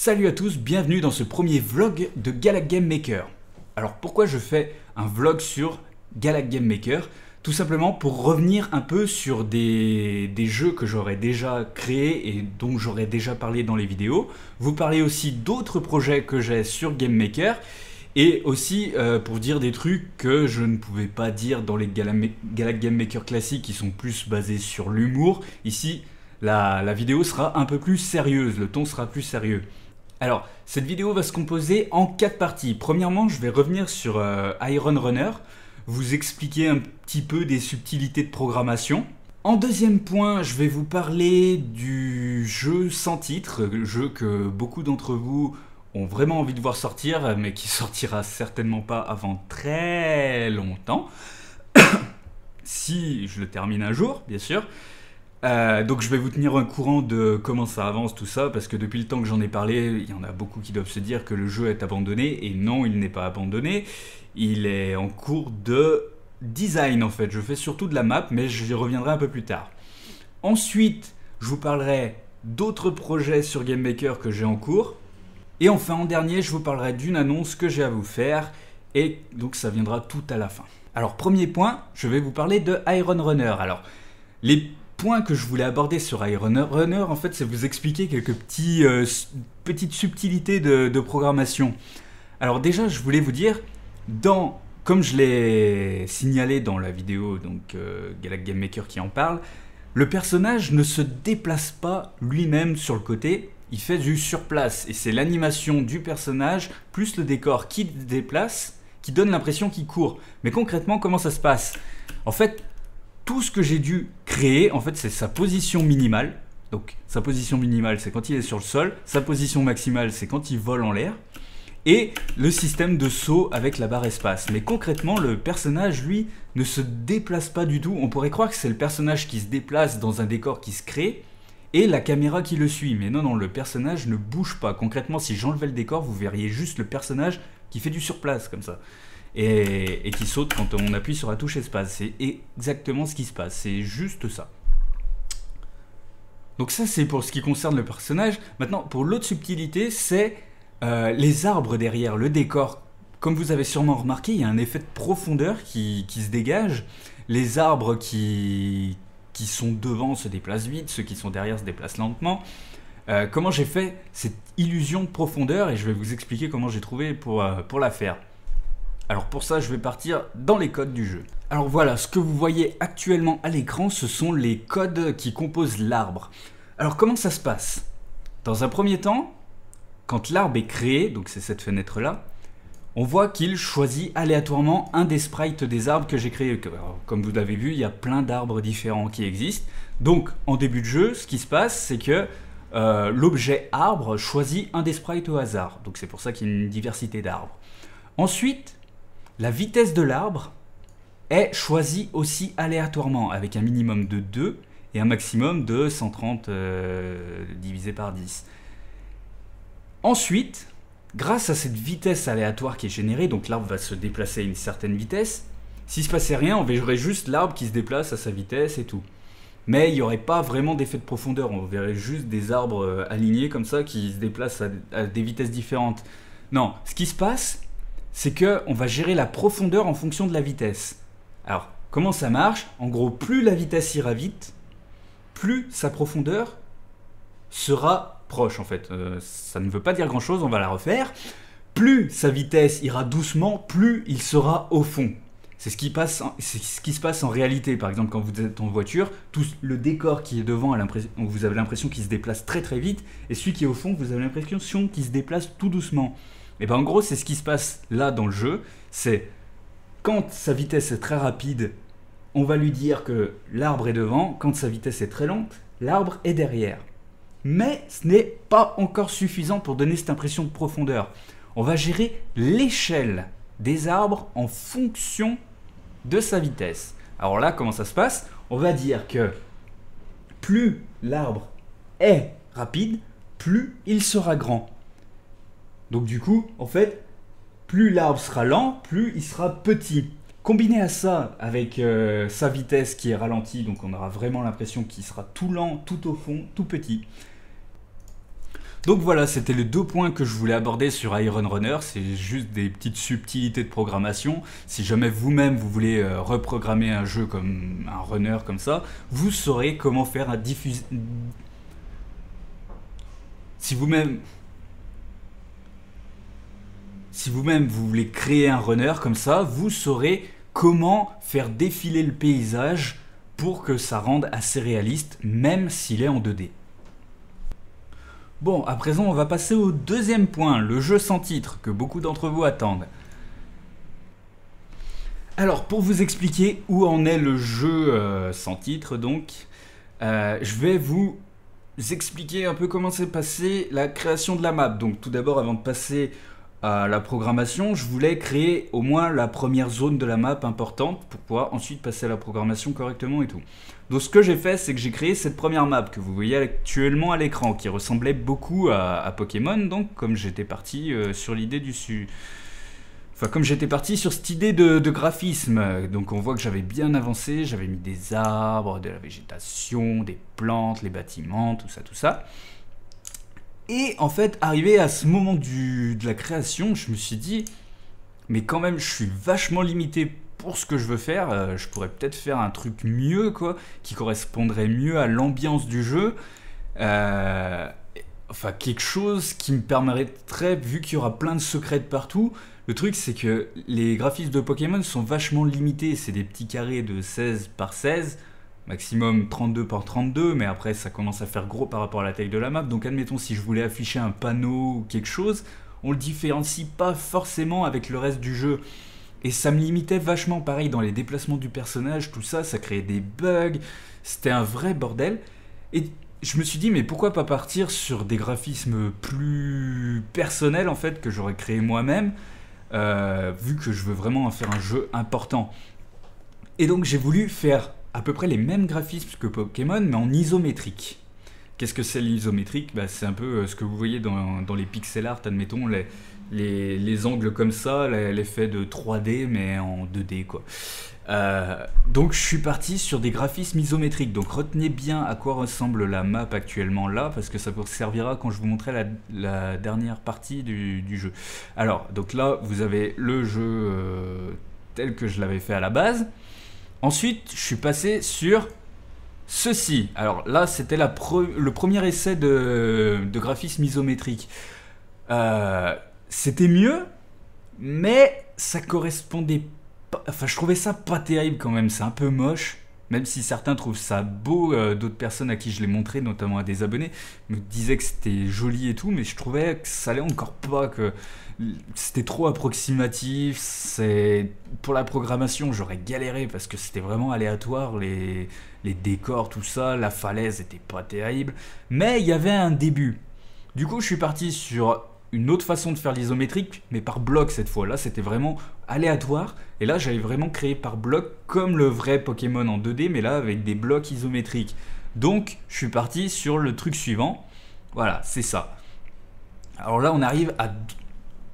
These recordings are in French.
Salut à tous, bienvenue dans ce premier vlog de Galac Game Maker. Alors pourquoi je fais un vlog sur Galac Game Maker? Tout simplement pour revenir un peu sur des jeux que j'aurais déjà créés et dont j'aurais déjà parlé dans les vidéos. Vous parler aussi d'autres projets que j'ai sur Game Maker. Et aussi pour dire des trucs que je ne pouvais pas dire dans les Galac Game Maker classiques qui sont plus basés sur l'humour. Ici, la vidéo sera un peu plus sérieuse, le ton sera plus sérieux. Alors, cette vidéo va se composer en 4 parties. Premièrement, je vais revenir sur Iron Runner, vous expliquer un petit peu des subtilités de programmation. En deuxième point, je vais vous parler du jeu sans titre, jeu que beaucoup d'entre vous ont vraiment envie de voir sortir, mais qui sortira certainement pas avant très longtemps. Si je le termine un jour, bien sûr. Donc je vais vous tenir au courant de comment ça avance tout ça, parce que depuis le temps que j'en ai parlé, il y en a beaucoup qui doivent se dire que le jeu est abandonné, et non, il n'est pas abandonné. Il est en cours de design en fait, je fais surtout de la map, mais j'y reviendrai un peu plus tard. Ensuite, je vous parlerai d'autres projets sur Game Maker que j'ai en cours. Et enfin, en dernier, je vous parlerai d'une annonce que j'ai à vous faire, et donc ça viendra tout à la fin. Alors, premier point, je vais vous parler de Iron Runner. Alors, les points que je voulais aborder sur Iron Runner, en fait, c'est vous expliquer quelques petites subtilités de programmation. Alors déjà, je voulais vous dire, comme je l'ai signalé dans la vidéo, donc Galac Game Maker qui en parle, le personnage ne se déplace pas lui-même sur le côté, il fait du surplace, et c'est l'animation du personnage plus le décor qui se déplace qui donne l'impression qu'il court. Mais concrètement, comment ça se passe? En fait, tout ce que j'ai dû créer, en fait, c'est sa position minimale. Donc, sa position minimale, c'est quand il est sur le sol. Sa position maximale, c'est quand il vole en l'air. Et le système de saut avec la barre espace. Mais concrètement, le personnage, lui, ne se déplace pas du tout. On pourrait croire que c'est le personnage qui se déplace dans un décor qui se crée et la caméra qui le suit. Mais non, non, le personnage ne bouge pas. Concrètement, si j'enlevais le décor, vous verriez juste le personnage qui fait du surplace, comme ça. Et qui saute quand on appuie sur la touche espace. C'est exactement ce qui se passe. C'est juste ça. Donc ça, c'est pour ce qui concerne le personnage. Maintenant, pour l'autre subtilité, c'est les arbres derrière le décor. Comme vous avez sûrement remarqué, il y a un effet de profondeur qui se dégage. Les arbres qui sont devant se déplacent vite, ceux qui sont derrière se déplacent lentement. Comment j'ai fait cette illusion de profondeur, et je vais vous expliquer comment j'ai trouvé pour la faire. Alors pour ça, je vais partir dans les codes du jeu. Alors voilà, ce que vous voyez actuellement à l'écran, ce sont les codes qui composent l'arbre. Alors comment ça se passe? Dans un premier temps, quand l'arbre est créé, donc c'est cette fenêtre-là, on voit qu'il choisit aléatoirement un des sprites des arbres que j'ai créés. Comme vous l'avez vu, il y a plein d'arbres différents qui existent. Donc en début de jeu, ce qui se passe, c'est que l'objet arbre choisit un des sprites au hasard. Donc c'est pour ça qu'il y a une diversité d'arbres. Ensuite, la vitesse de l'arbre est choisie aussi aléatoirement, avec un minimum de 2 et un maximum de 130 divisé par 10. Ensuite, grâce à cette vitesse aléatoire qui est générée, donc l'arbre va se déplacer à une certaine vitesse. S'il ne se passait rien, on verrait juste l'arbre qui se déplace à sa vitesse et tout. Mais il n'y aurait pas vraiment d'effet de profondeur, on verrait juste des arbres alignés comme ça qui se déplacent à des vitesses différentes. Non, ce qui se passe, c'est qu'on va gérer la profondeur en fonction de la vitesse. Alors, comment ça marche? En gros, plus la vitesse ira vite, plus sa profondeur sera proche en fait. Ça ne veut pas dire grand chose, on va la refaire. Plus sa vitesse ira doucement, plus il sera au fond. C'est ce qui se passe en réalité. Par exemple, quand vous êtes en voiture, tout le décor qui est devant, vous avez l'impression qu'il se déplace très très vite, et celui qui est au fond, vous avez l'impression qu'il se déplace tout doucement. Et bien en gros, c'est ce qui se passe là dans le jeu. C'est quand sa vitesse est très rapide, on va lui dire que l'arbre est devant. Quand sa vitesse est très lente, l'arbre est derrière. Mais ce n'est pas encore suffisant pour donner cette impression de profondeur. On va gérer l'échelle des arbres en fonction de sa vitesse. Alors là, comment ça se passe? On va dire que plus l'arbre est rapide, plus il sera grand. Donc du coup, en fait, plus l'arbre sera lent, plus il sera petit. Combiné à ça, avec sa vitesse qui est ralentie, donc on aura vraiment l'impression qu'il sera tout lent, tout au fond, tout petit. Donc voilà, c'était les 2 points que je voulais aborder sur Iron Runner. C'est juste des petites subtilités de programmation. Si jamais vous-même vous voulez reprogrammer un jeu comme un runner comme ça, vous saurez comment faire un diffuse. Si vous-même vous voulez créer un runner comme ça, vous saurez comment faire défiler le paysage pour que ça rende assez réaliste, même s'il est en 2D. Bon, à présent, on va passer au 2e point, le jeu sans titre, que beaucoup d'entre vous attendent. Alors, pour vous expliquer où en est le jeu sans titre, donc, je vais vous expliquer un peu comment s'est passée la création de la map. Donc, tout d'abord, avant de passer à la programmation, je voulais créer au moins la première zone de la map importante pour pouvoir ensuite passer à la programmation correctement et tout. Donc ce que j'ai fait, c'est que j'ai créé cette première map que vous voyez actuellement à l'écran, qui ressemblait beaucoup à Pokémon, donc comme j'étais parti sur l'idée comme j'étais parti sur cette idée de graphisme. Donc on voit que j'avais bien avancé, j'avais mis des arbres, de la végétation, des plantes, les bâtiments, tout ça. Et en fait, arrivé à ce moment de la création, je me suis dit, mais quand même, je suis vachement limité pour ce que je veux faire. Je pourrais peut-être faire un truc mieux, quoi, qui correspondrait mieux à l'ambiance du jeu. Quelque chose qui me permettrait, vu qu'il y aura plein de secrets de partout. Le truc, c'est que les graphismes de Pokémon sont vachement limités. C'est des petits carrés de 16 par 16. Maximum 32 par 32, mais après ça commence à faire gros par rapport à la taille de la map. Donc admettons, si je voulais afficher un panneau ou quelque chose, on le différencie pas forcément avec le reste du jeu. Et ça me limitait vachement, pareil, dans les déplacements du personnage, tout ça, ça créait des bugs, c'était un vrai bordel. Et je me suis dit, mais pourquoi pas partir sur des graphismes plus personnels, en fait, que j'aurais créé moi-même, vu que je veux vraiment en faire un jeu important. Et donc j'ai voulu faire à peu près les mêmes graphismes que Pokémon, mais en isométrique. Qu'est-ce que c'est l'isométrique ? C'est un peu ce que vous voyez dans les pixel art, admettons, les angles comme ça, l'effet de 3D, mais en 2D, quoi. Donc je suis parti sur des graphismes isométriques. Donc retenez bien à quoi ressemble la map actuellement là, parce que ça vous servira quand je vous montrerai la dernière partie du jeu. Alors, donc là, vous avez le jeu tel que je l'avais fait à la base. Ensuite, je suis passé sur ceci. Alors là, c'était le premier essai de graphisme isométrique. C'était mieux, mais ça correspondait pas. Enfin, je trouvais ça pas terrible quand même. C'est un peu moche. Même si certains trouvent ça beau, d'autres personnes à qui je l'ai montré, notamment à des abonnés, me disaient que c'était joli et tout, mais je trouvais que ça allait encore pas, que c'était trop approximatif. Pour la programmation, j'aurais galéré parce que c'était vraiment aléatoire, les décors, tout ça, la falaise était pas terrible, mais il y avait un début. Du coup, je suis parti sur une autre façon de faire l'isométrique, mais par bloc cette fois. Là, c'était vraiment aléatoire. Et là, j'avais vraiment créé par bloc, comme le vrai Pokémon en 2D, mais là, avec des blocs isométriques. Donc, je suis parti sur le truc suivant. Voilà, c'est ça. Alors là, on arrive à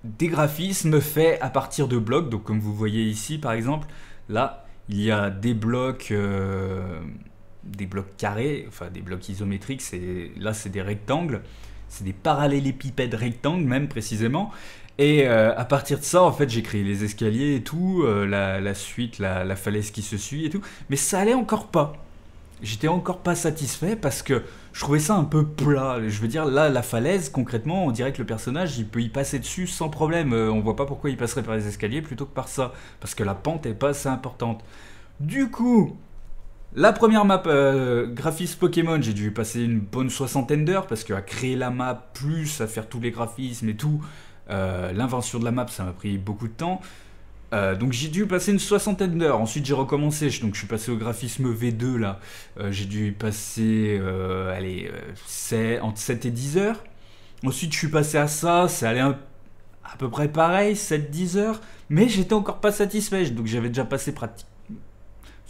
des graphismes faits à partir de blocs. Donc, comme vous voyez ici, par exemple, là, il y a des blocs carrés, enfin des blocs isométriques. Là, c'est des rectangles. C'est des parallélépipèdes rectangles même précisément. Et à partir de ça, en fait, j'ai créé les escaliers et tout, la suite, la falaise qui se suit et tout. Mais ça allait encore pas. J'étais encore pas satisfait parce que je trouvais ça un peu plat. Je veux dire, là, la falaise, concrètement, on dirait que le personnage, il peut y passer dessus sans problème. On voit pas pourquoi il passerait par les escaliers plutôt que par ça. Parce que la pente est pas assez importante. Du coup, la première map graphisme Pokémon, j'ai dû passer une bonne 60aine d'heures parce qu'à créer la map, plus à faire tous les graphismes et tout, l'invention de la map, ça m'a pris beaucoup de temps. Donc j'ai dû passer une 60aine d'heures. Ensuite j'ai recommencé, donc je suis passé au graphisme V2 là. J'ai dû passer entre 7 et 10 heures. Ensuite je suis passé à ça, c'est allé à peu près pareil, 7-10 heures. Mais j'étais encore pas satisfait, donc j'avais déjà passé pratiquement...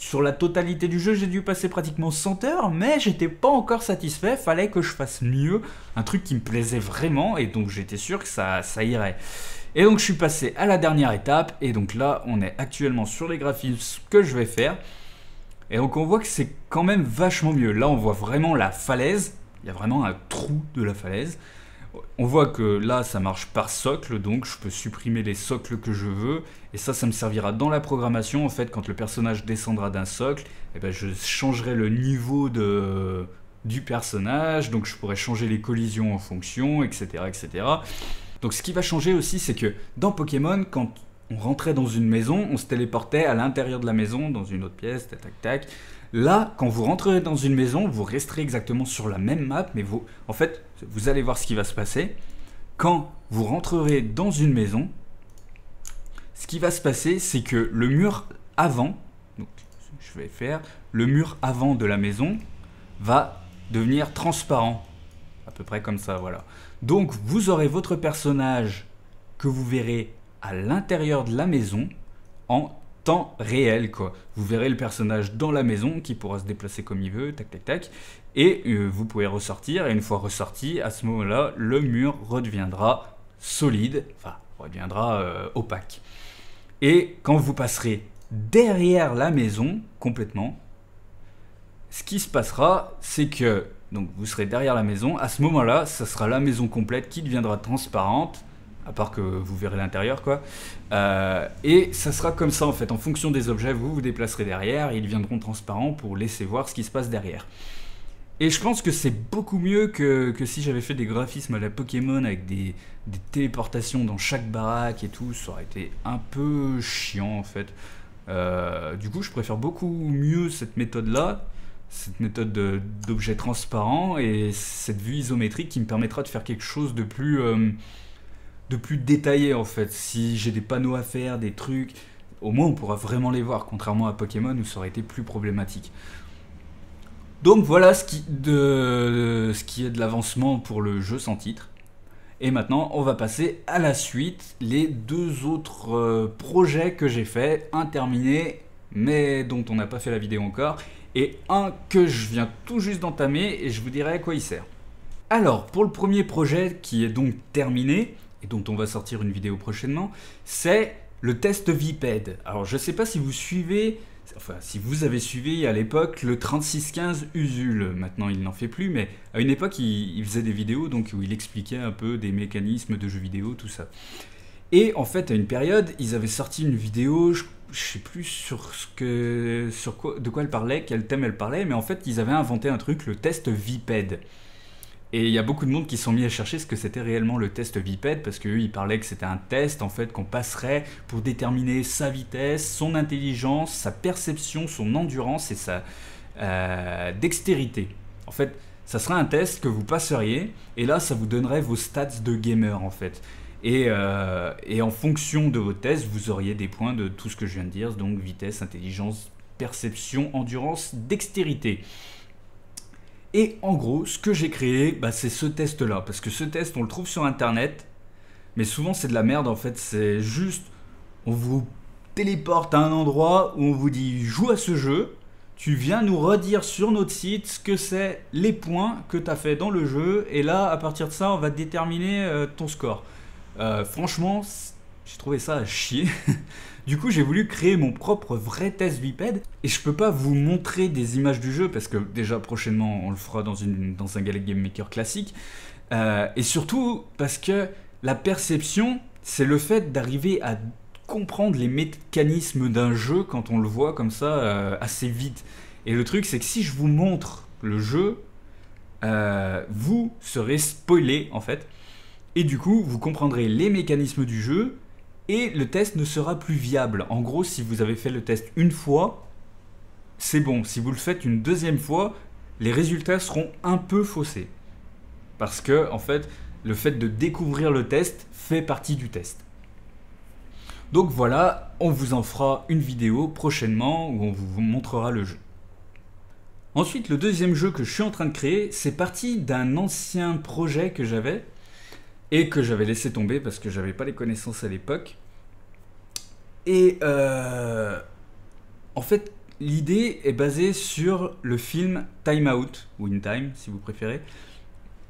Sur la totalité du jeu, j'ai dû passer pratiquement 100 heures, mais j'étais pas encore satisfait, fallait que je fasse mieux, un truc qui me plaisait vraiment, et donc j'étais sûr que ça irait. Et donc je suis passé à la dernière étape, et donc là, on est actuellement sur les graphismes que je vais faire, et donc on voit que c'est quand même vachement mieux. Là, on voit vraiment la falaise, il y a vraiment un trou de la falaise. On voit que là, ça marche par socle, donc je peux supprimer les socles que je veux. Et ça me servira dans la programmation. En fait, quand le personnage descendra d'un socle, eh ben, je changerai le niveau du personnage. Donc je pourrais changer les collisions en fonction, etc., etc. Donc ce qui va changer aussi, c'est que dans Pokémon, quand on rentrait dans une maison, on se téléportait à l'intérieur de la maison, dans une autre pièce, tac, tac, tac. Là, quand vous rentrerez dans une maison, vous resterez exactement sur la même map, mais en fait, vous allez voir ce qui va se passer. Quand vous rentrerez dans une maison, ce qui va se passer, c'est que le mur avant, donc je vais faire, le mur avant de la maison va devenir transparent. À peu près comme ça, voilà. Donc, vous aurez votre personnage que vous verrez à l'intérieur de la maison en temps réel, quoi. Vous verrez le personnage dans la maison qui pourra se déplacer comme il veut, tac tac tac, et vous pouvez ressortir, et une fois ressorti, à ce moment-là, le mur redeviendra solide, enfin, redeviendra opaque. Et quand vous passerez derrière la maison, complètement, ce qui se passera, c'est que, donc vous serez derrière la maison, à ce moment-là, ça sera la maison complète qui deviendra transparente, à part que vous verrez l'intérieur, quoi. Et ça sera comme ça, en fait. En fonction des objets, vous vous déplacerez derrière et ils deviendront transparents pour laisser voir ce qui se passe derrière. Et je pense que c'est beaucoup mieux que si j'avais fait des graphismes à la Pokémon avec des téléportations dans chaque baraque et tout. Ça aurait été un peu chiant, en fait. Du coup, je préfère beaucoup mieux cette méthode-là, cette méthode d'objets transparents et cette vue isométrique qui me permettra de faire quelque chose de plus détaillé, en fait. Si j'ai des panneaux à faire, des trucs, au moins on pourra vraiment les voir, contrairement à Pokémon où ça aurait été plus problématique. Donc voilà ce qui est de l'avancement pour le jeu sans titre. Et maintenant on va passer à la suite, les deux autres projets que j'ai fait, un terminé mais dont on n'a pas fait la vidéo encore, et un que je viens tout juste d'entamer et je vous dirai à quoi il sert. Alors pour le premier projet qui est donc terminé, et dont on va sortir une vidéo prochainement, c'est le test Viped. Alors je sais pas si vous suivez, enfin si vous avez suivi à l'époque le 3615 Usul, maintenant il n'en fait plus, mais à une époque il faisait des vidéos donc, où il expliquait un peu des mécanismes de jeux vidéo, tout ça. Et en fait à une période, ils avaient sorti une vidéo, je sais plus de quoi elle parlait, quel thème elle parlait, mais en fait ils avaient inventé un truc, le test Viped. Et il y a beaucoup de monde qui se sont mis à chercher ce que c'était réellement le test Viped, parce qu'eux, ils parlaient que c'était un test en fait qu'on passerait pour déterminer sa vitesse, son intelligence, sa perception, son endurance et sa dextérité. En fait, ça serait un test que vous passeriez, et là, ça vous donnerait vos stats de gamer en fait. Et en fonction de vos tests, vous auriez des points de tout ce que je viens de dire, donc vitesse, intelligence, perception, endurance, dextérité. Et en gros, ce que j'ai créé, c'est ce test-là. Parce que ce test, on le trouve sur Internet. Mais souvent, c'est de la merde, en fait. C'est juste, on vous téléporte à un endroit où on vous dit « Joue à ce jeu ». Tu viens nous redire sur notre site ce que c'est, les points que tu as fait dans le jeu. Et là, à partir de ça, on va déterminer ton score. Franchement, j'ai trouvé ça à chier. Du coup, j'ai voulu créer mon propre vrai test Viped. Et je peux pas vous montrer des images du jeu parce que déjà prochainement on le fera dans un Galette Game Maker classique. Et surtout parce que la perception, c'est le fait d'arriver à comprendre les mécanismes d'un jeu quand on le voit comme ça assez vite. Et le truc, c'est que si je vous montre le jeu, vous serez spoilé en fait. Et du coup, vous comprendrez les mécanismes du jeu. Et le test ne sera plus viable. En gros, si vous avez fait le test une fois, c'est bon. Si vous le faites une deuxième fois, les résultats seront un peu faussés. Parce que, en fait, le fait de découvrir le test fait partie du test. Donc voilà, on vous en fera une vidéo prochainement où on vous montrera le jeu. Ensuite, le deuxième jeu que je suis en train de créer, c'est parti d'un ancien projet que j'avais et que j'avais laissé tomber parce que j'avais pas les connaissances à l'époque. Et en fait, l'idée est basée sur le film Time Out, ou In Time si vous préférez,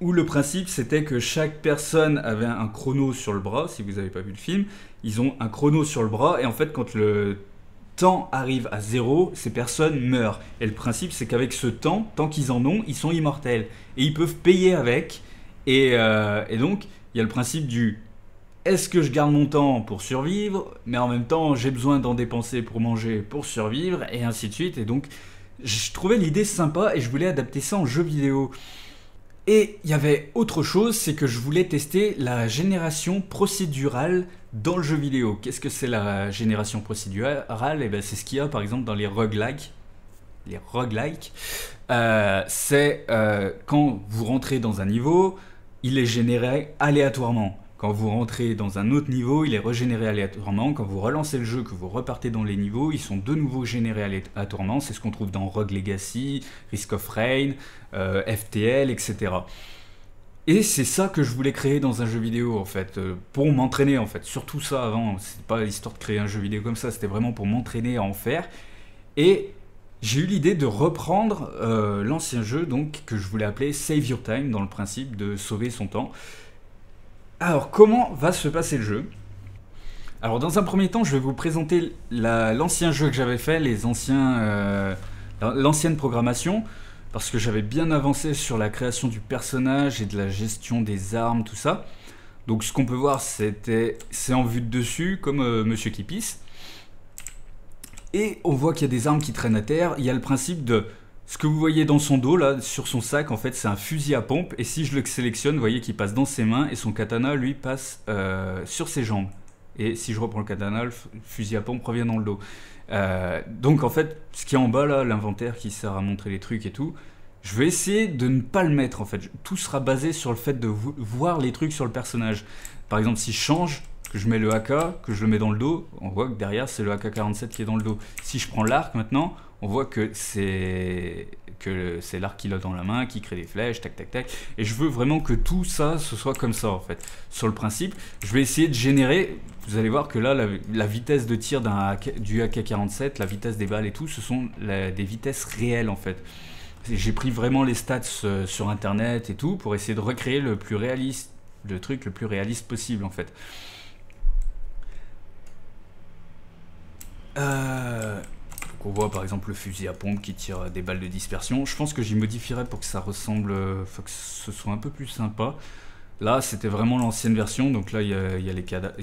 où le principe c'était que chaque personne avait un chrono sur le bras. Si vous n'avez pas vu le film, ils ont un chrono sur le bras et en fait quand le temps arrive à 0, ces personnes meurent. Et le principe c'est qu'avec ce temps, tant qu'ils en ont, ils sont immortels et ils peuvent payer avec. Et donc, il y a le principe du est-ce que je garde mon temps pour survivre, mais en même temps, j'ai besoin d'en dépenser pour manger, pour survivre, et ainsi de suite. Et donc, je trouvais l'idée sympa et je voulais adapter ça en jeu vidéo. Et il y avait autre chose, c'est que je voulais tester la génération procédurale dans le jeu vidéo. Qu'est-ce que c'est la génération procédurale? Et ben, c'est ce qu'il y a par exemple dans les roguelikes. Les roguelikes, c'est quand vous rentrez dans un niveau, il est généré aléatoirement. Quand vous rentrez dans un autre niveau, il est régénéré aléatoirement. Quand vous relancez le jeu, que vous repartez dans les niveaux, ils sont de nouveau générés aléatoirement. C'est ce qu'on trouve dans Rogue Legacy, Risk of Rain, FTL, etc. Et c'est ça que je voulais créer dans un jeu vidéo, en fait, pour m'entraîner, en fait. Surtout ça avant, c'est pas l'histoire de créer un jeu vidéo comme ça, c'était vraiment pour m'entraîner à en faire. Et j'ai eu l'idée de reprendre l'ancien jeu, donc, que je voulais appeler Save Your Time, dans le principe de sauver son temps. Alors, comment va se passer le jeu? Alors, dans un premier temps, je vais vous présenter l'ancien jeu que j'avais fait, l'ancienne programmation, parce que j'avais bien avancé sur la création du personnage et de la gestion des armes, tout ça. Donc, ce qu'on peut voir, c'est en vue de dessus, comme Monsieur qui pisse. Et on voit qu'il y a des armes qui traînent à terre. Il y a le principe de... Ce que vous voyez dans son dos, là, sur son sac, en fait, c'est un fusil à pompe. Et si je le sélectionne, vous voyez qu'il passe dans ses mains et son katana, lui, passe sur ses jambes. Et si je reprends le katana, le fusil à pompe revient dans le dos. Donc, en fait, ce qui est en bas, là, l'inventaire qui sert à montrer les trucs et tout, je vais essayer de ne pas le mettre, en fait. Tout sera basé sur le fait de voir les trucs sur le personnage. Par exemple, si je change, que je mets le AK, que je le mets dans le dos, on voit que derrière, c'est le AK-47 qui est dans le dos. Si je prends l'arc, maintenant... On voit que c'est l'arc qu'il a dans la main, qui crée des flèches, tac tac tac. Et je veux vraiment que tout ça, ce soit comme ça en fait. Sur le principe, je vais essayer de générer, vous allez voir que là, la vitesse de tir du AK-47, la vitesse des balles et tout, ce sont des vitesses réelles en fait. J'ai pris vraiment les stats sur internet et tout, pour essayer de recréer le truc le plus réaliste possible en fait. On voit par exemple le fusil à pompe qui tire des balles de dispersion. Je pense que j'y modifierais pour que ça ressemble, que ce soit un peu plus sympa. Là, c'était vraiment l'ancienne version, donc là, il y a les cadavres,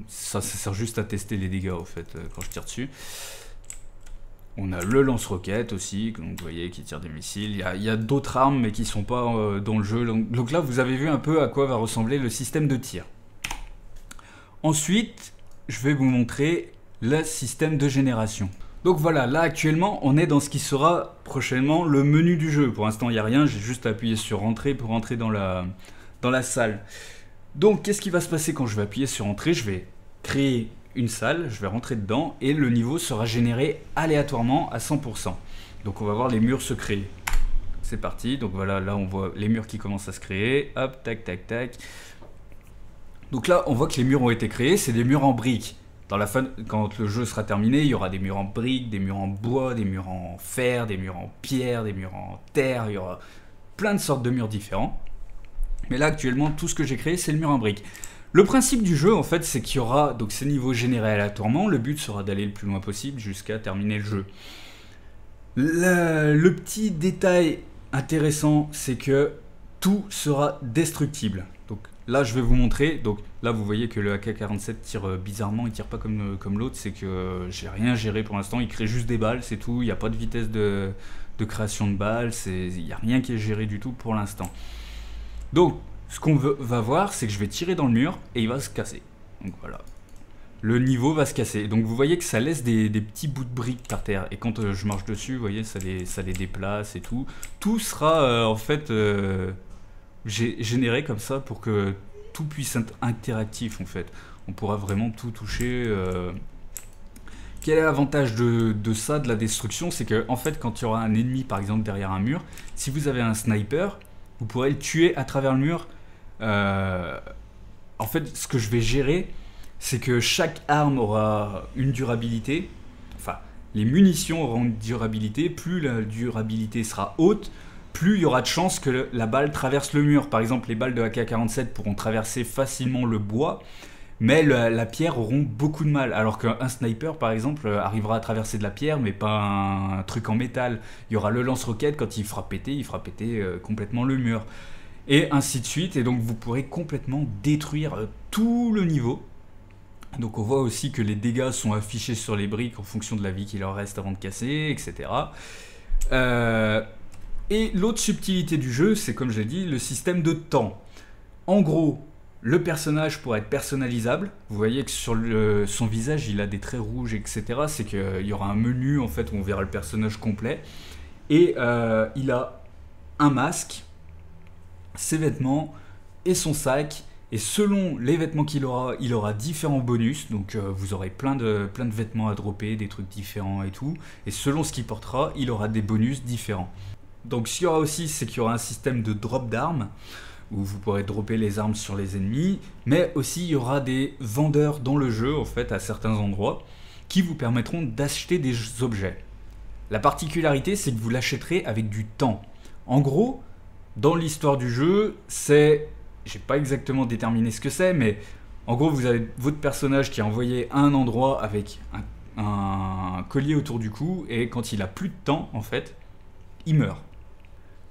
ça sert juste à tester les dégâts, au fait, quand je tire dessus. On a le lance-roquette aussi, donc vous voyez, qui tire des missiles. Il y a d'autres armes, mais qui sont pas dans le jeu. Donc là, vous avez vu un peu à quoi va ressembler le système de tir. Ensuite, je vais vous montrer le système de génération. Donc voilà, là actuellement on est dans ce qui sera prochainement le menu du jeu. Pour l'instant il n'y a rien, j'ai juste appuyé sur Entrée pour rentrer dans la salle. Donc qu'est-ce qui va se passer quand je vais appuyer sur Entrée? Je vais créer une salle, je vais rentrer dedans et le niveau sera généré aléatoirement à 100%. Donc on va voir les murs se créer. C'est parti, donc voilà, là on voit les murs qui commencent à se créer. Hop, tac, tac, tac. Donc là on voit que les murs ont été créés, c'est des murs en briques. Dans la fin, quand le jeu sera terminé, il y aura des murs en briques, des murs en bois, des murs en fer, des murs en pierre, des murs en terre, il y aura plein de sortes de murs différents. Mais là, actuellement, tout ce que j'ai créé, c'est le mur en briques. Le principe du jeu, en fait, c'est qu'il y aura donc ces niveaux générés aléatoirement. Le but sera d'aller le plus loin possible jusqu'à terminer le jeu. Le petit détail intéressant, c'est que tout sera destructible. Donc là, je vais vous montrer. Donc là, vous voyez que le AK-47 tire bizarrement. Il tire pas comme l'autre. C'est que j'ai rien géré pour l'instant. Il crée juste des balles, c'est tout. Il n'y a pas de vitesse de création de balles. Il n'y a rien qui est géré du tout pour l'instant. Donc, ce qu'on va voir, c'est que je vais tirer dans le mur et il va se casser. Donc voilà. Le niveau va se casser. Donc vous voyez que ça laisse des petits bouts de briques par terre. Et quand je marche dessus, vous voyez, ça les déplace et tout. Tout sera en fait généré comme ça pour que tout puisse être interactif en fait. On pourra vraiment tout toucher. Quel est l'avantage de ça, de la destruction? C'est que en fait, quand il y aura un ennemi par exemple derrière un mur, si vous avez un sniper, vous pourrez le tuer à travers le mur. En fait, ce que je vais gérer, c'est que chaque arme aura une durabilité. Enfin, les munitions auront une durabilité. Plus la durabilité sera haute, plus il y aura de chances que la balle traverse le mur. Par exemple, les balles de AK-47 pourront traverser facilement le bois, mais la pierre auront beaucoup de mal. Alors qu'un sniper, par exemple, arrivera à traverser de la pierre, mais pas un truc en métal. Il y aura le lance-roquette, quand il fera péter complètement le mur. et ainsi de suite. Et donc vous pourrez complètement détruire tout le niveau. Donc on voit aussi que les dégâts sont affichés sur les briques en fonction de la vie qui leur reste avant de casser, etc. Et l'autre subtilité du jeu, c'est comme je l'ai dit, le système de temps. En gros, le personnage pourra être personnalisable. Vous voyez que sur son visage, il a des traits rouges, etc. C'est qu'il y aura un menu en fait où on verra le personnage complet. Et il a un masque, ses vêtements et son sac. Et selon les vêtements qu'il aura, il aura différents bonus. Donc vous aurez plein de vêtements à dropper, des trucs différents et tout. Et selon ce qu'il portera, il aura des bonus différents. Donc ce qu'il y aura aussi, c'est qu'il y aura un système de drop d'armes, où vous pourrez dropper les armes sur les ennemis. Mais aussi il y aura des vendeurs dans le jeu, en fait, à certains endroits, qui vous permettront d'acheter des objets. La particularité, c'est que vous l'achèterez avec du temps. En gros, dans l'histoire du jeu, c'est... J'ai pas exactement déterminé ce que c'est, mais en gros, vous avez votre personnage qui est envoyé à un endroit avec un collier autour du cou, et quand il a plus de temps, en fait, il meurt.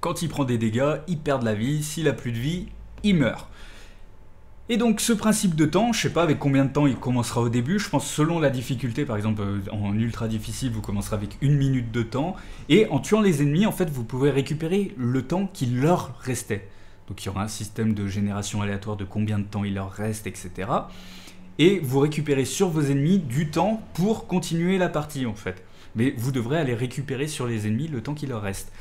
Quand il prend des dégâts, il perd de la vie. S'il a plus de vie, il meurt. Et donc ce principe de temps, je sais pas avec combien de temps il commencera au début, je pense selon la difficulté, par exemple en ultra difficile, vous commencerez avec 1 minute de temps, et en tuant les ennemis, en fait, vous pouvez récupérer le temps qui leur restait. Donc il y aura un système de génération aléatoire de combien de temps il leur reste, etc. Et vous récupérez sur vos ennemis du temps pour continuer la partie, en fait. Mais vous devrez aller récupérer sur les ennemis le temps qui leur reste.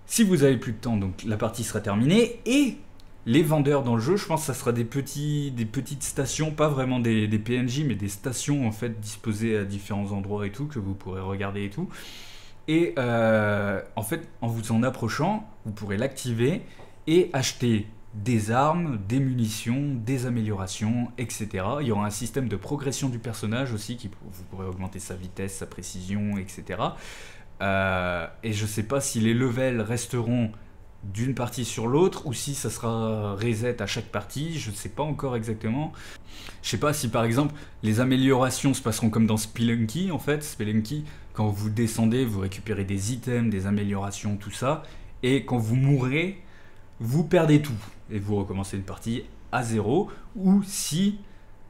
Si vous avez plus de temps, donc la partie sera terminée, et les vendeurs dans le jeu, je pense que ça sera des petites stations, pas vraiment des PNJ, mais des stations en fait disposées à différents endroits et tout, que vous pourrez regarder et tout. Et en fait, en vous en approchant, vous pourrez l'activer et acheter des armes, des munitions, des améliorations, etc. Il y aura un système de progression du personnage aussi, vous pourrez augmenter sa vitesse, sa précision, etc. Et je sais pas si les levels resteront d'une partie sur l'autre ou si ça sera reset à chaque partie, je sais pas encore exactement. Je sais pas si par exemple les améliorations se passeront comme dans Spelunky en fait. Spelunky, quand vous descendez, vous récupérez des items, des améliorations, tout ça, et quand vous mourrez, vous perdez tout et vous recommencez une partie à zéro, ou si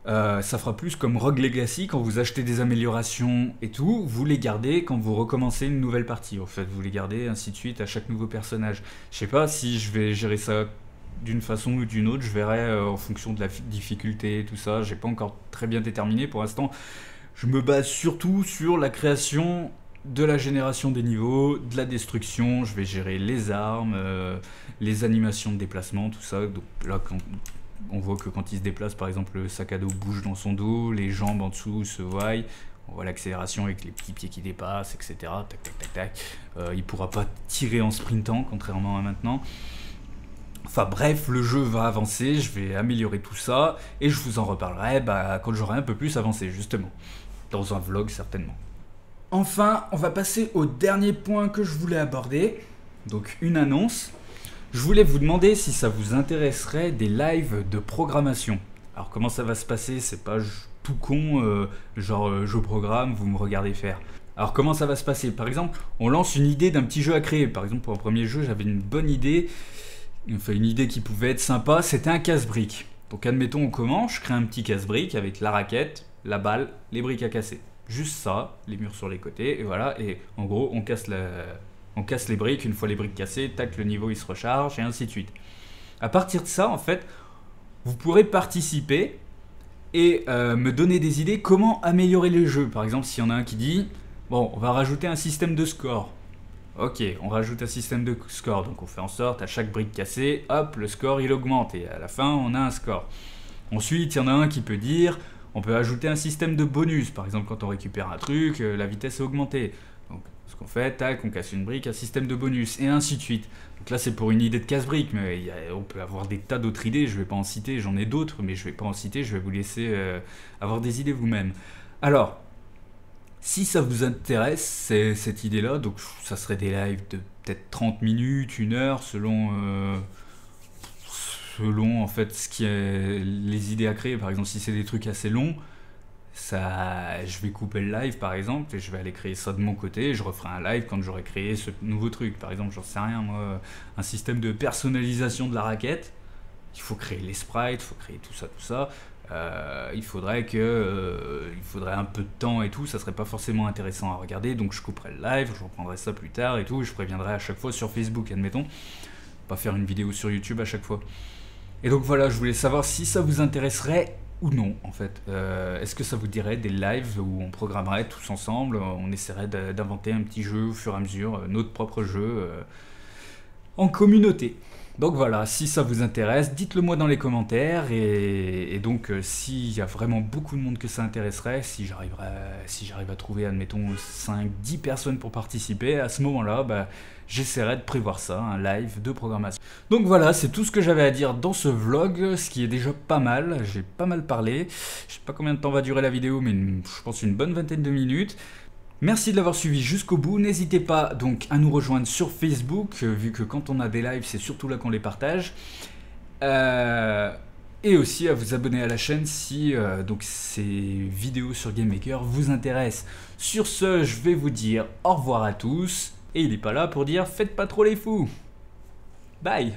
ça fera plus comme Rogue Legacy, quand vous achetez des améliorations et tout, vous les gardez quand vous recommencez une nouvelle partie. En fait, vous les gardez ainsi de suite à chaque nouveau personnage. Je sais pas si je vais gérer ça d'une façon ou d'une autre, je verrai en fonction de la difficulté et tout ça. J'ai pas encore très bien déterminé pour l'instant. Je me base surtout sur la création de la génération des niveaux, de la destruction. Je vais gérer les armes, les animations de déplacement, tout ça. Donc là, on voit que quand il se déplace, par exemple, le sac à dos bouge dans son dos, les jambes en dessous se voient. On voit l'accélération avec les petits pieds qui dépassent, etc. Tac, tac, tac, tac. Il pourra pas tirer en sprintant, contrairement à maintenant. Enfin bref, le jeu va avancer, je vais améliorer tout ça, et je vous en reparlerai quand j'aurai un peu plus avancé, justement. Dans un vlog, certainement. Enfin, on va passer au dernier point que je voulais aborder. Donc une annonce. Je voulais vous demander si ça vous intéresserait des lives de programmation. Alors comment ça va se passer? C'est pas tout con, je programme, vous me regardez faire. Alors comment ça va se passer? Par exemple, on lance une idée d'un petit jeu à créer. Par exemple, pour un premier jeu, j'avais une bonne idée, enfin une idée qui pouvait être sympa, c'était un casse-brique. Donc admettons, on commence, je crée un petit casse-brique avec la raquette, la balle, les briques à casser. Juste ça, les murs sur les côtés, et voilà, et en gros, on casse les briques, une fois les briques cassées, tac, le niveau il se recharge, et ainsi de suite. À partir de ça, en fait, vous pourrez participer et me donner des idées comment améliorer le jeu. Par exemple, s'il y en a un qui dit, bon, on va rajouter un système de score. Ok, on rajoute un système de score, donc on fait en sorte, à chaque brique cassée, hop, le score il augmente, et à la fin, on a un score. Ensuite, il y en a un qui peut dire, on peut ajouter un système de bonus. Par exemple, quand on récupère un truc, la vitesse est augmentée. Donc, ce qu'on fait, tac, on casse une brique, un système de bonus, et ainsi de suite. Donc là, c'est pour une idée de casse-brique, mais on peut avoir des tas d'autres idées, je ne vais pas en citer, j'en ai d'autres, mais je ne vais pas en citer, je vais vous laisser avoir des idées vous-même. Alors, si ça vous intéresse, cette idée-là, donc ça serait des lives de peut-être 30 minutes, 1 heure, selon en fait ce qui est les idées à créer. Par exemple, si c'est des trucs assez longs, je vais couper le live par exemple et je vais aller créer ça de mon côté et je referai un live quand j'aurai créé ce nouveau truc. Par exemple, j'en sais rien moi, un système de personnalisation de la raquette. Il faut créer les sprites, il faut créer tout ça. Il faudrait un peu de temps et tout, ça serait pas forcément intéressant à regarder, donc je couperai le live, je reprendrai ça plus tard et tout, et je préviendrai à chaque fois sur Facebook, admettons, pas faire une vidéo sur YouTube à chaque fois. Et donc voilà, je voulais savoir si ça vous intéresserait ou non en fait. Est-ce que ça vous dirait des lives où on programmerait tous ensemble, on essaierait d'inventer un petit jeu au fur et à mesure, notre propre jeu en communauté. Donc voilà, si ça vous intéresse, dites-le moi dans les commentaires et donc s'il y a vraiment beaucoup de monde que ça intéresserait, si j'arrive à trouver admettons 5-10 personnes pour participer, à ce moment-là, j'essaierai de prévoir ça, un live de programmation. Donc voilà, c'est tout ce que j'avais à dire dans ce vlog, ce qui est déjà pas mal, j'ai pas mal parlé. Je sais pas combien de temps va durer la vidéo, mais je pense une bonne vingtaine de minutes. Merci de l'avoir suivi jusqu'au bout, n'hésitez pas donc à nous rejoindre sur Facebook, vu que quand on a des lives, c'est surtout là qu'on les partage. Et aussi à vous abonner à la chaîne si donc ces vidéos sur GameMaker vous intéressent. Sur ce, je vais vous dire au revoir à tous, et il n'est pas là pour dire faites pas trop les fous. Bye.